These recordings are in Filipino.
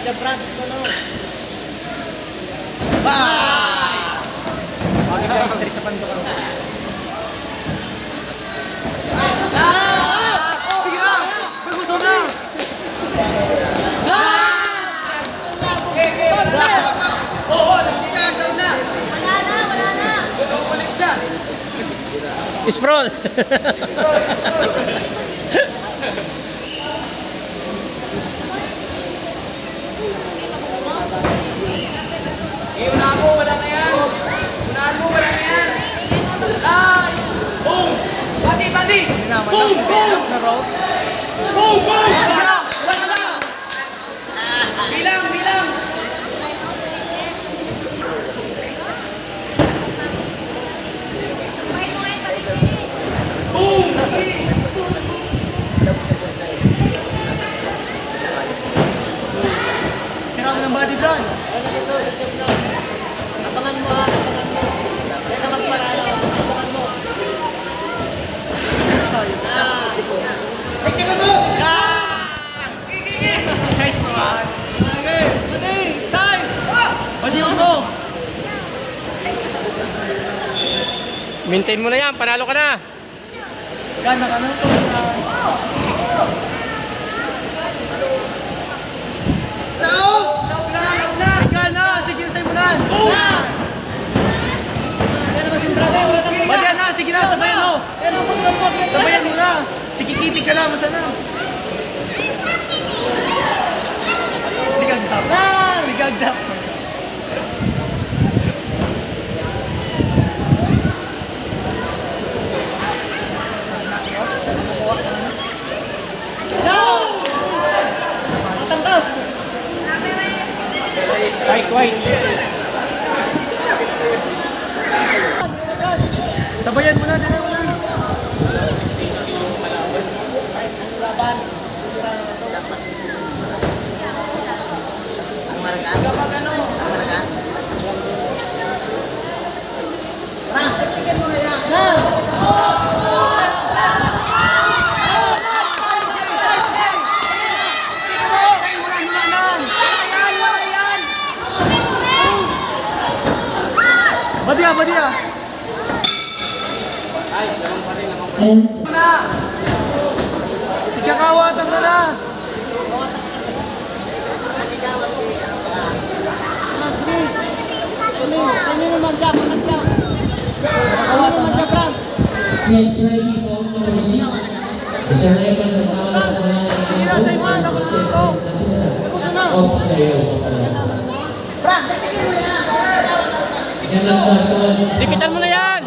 Brad, no. Nice! Okay guys, straight sa panto ka. Sige na! May gusto na! Oo, nagkikagaw na! Wala na. Ulit na! Sprawl. Unahan mo, wala na yan! Unahan mo, wala na yan! Nice! Boom! Body, body! Boom! Boom! Boom! Boom! Sige na! Wala na! Bilang, bilang! Boom! Sira mo ng body brand. Abangan mo ha, abangan mo. Yan naman para abangan mo. Tingnan mo! Nice one. Badi, side. Badi mo. Maintain mo na yan, panalo ka na. Gana ka na to. Gana, sige na sa'yo mo na. Badi na, sige na, sabayan mo. Sabayan mo na. Tikikitik ka na, masa na. Ligagdap. Ligagdap. White. Sabayan mo na, dala mo na. Kapag ano? Badiya, badiya. Na! Ikakawatan ka na. Kami naman dyan, panag dyan. Kami naman dyan, Brad. Sige na, sa'yo mo. Nakususo. Nagusto na. Brad, datigin mo yan. Dikitan mo na yan.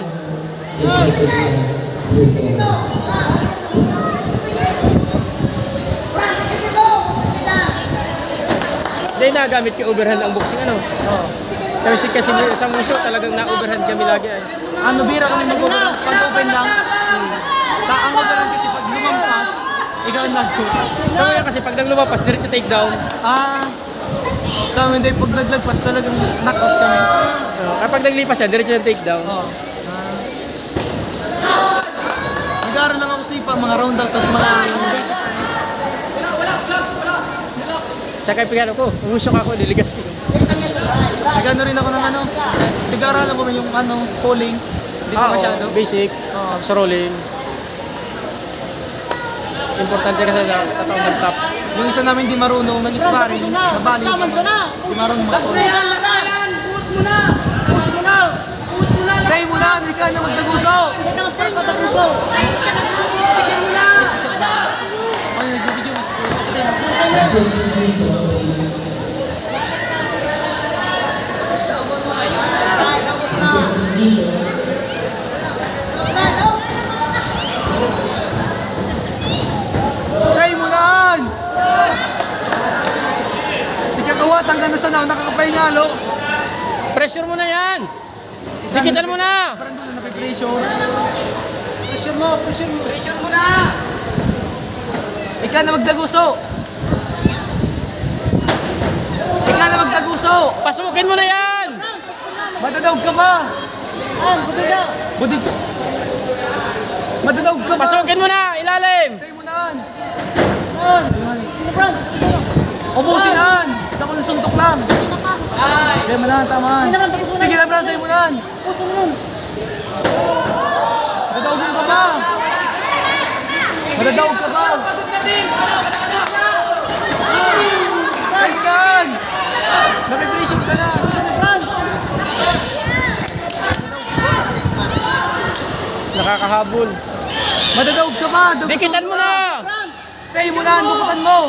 Brad, datigin mo. Hindi nagamit yung overhand ang boxing ano. Kasi sa muso talagang na-overhand kami lagi ay. Ano, bira kami mag-open. Pag-open lang. Ang open kasi pag lumampas, ikaw ang nag-open. So yan kasi pag nang lumapas, diretso takedown. Kami hindi pag naglagpas talagang knock-out kami. Kapag naglipas siya, diretso yung takedown. Nag-aaral lang ako sipa, mga round out, tapos mga basic. Sa kay pigano ko, umusok ako, niligas ko. Nag-ano rin ako ng ano, nag-aaral ako yung ano, polling. Hindi pa masyado. Basic, sa rolling. Importante kasi sa kataong nag-top. Yung isa namin di marunong, nag-sparring, nabali. Di marunong mag-polling. Push mo na! Push mo na! Push mo na! Sa'yo mo na, hindi ka na magdaguso. Hindi ka magpapataguso. Tignan mo na! Ay, nag-video. Sa'yo mo na! Ikakawatan ka na sa now, nakakapahingalo. Pressure mo na yan! Dikitan mo na! Parang doon na napipressure. Pressure mo, pressure mo. Pressure mo na! Ikaw na magdaguso. Ikaw na magdaguso. Pasukin mo na yan! Madadaog ka pa. Budiga. Budig. Madadaog ka pa. Pasukin mo na! Ilalim! Sa'yo mo na. Brad, Ubusin na. Ako Kaya mo na, tamaan. Hindi naman, tapos mo na. Sige, Labran, sa'yo mo na. Puso mo yun. Madadaog ka ba? Madadaog ka ba? Nice gun! Napipression ka na. Labran. Nakakahabol. Madadaog ka ba? Dikitan mo na! Sa'yo mo na, dukutan mo.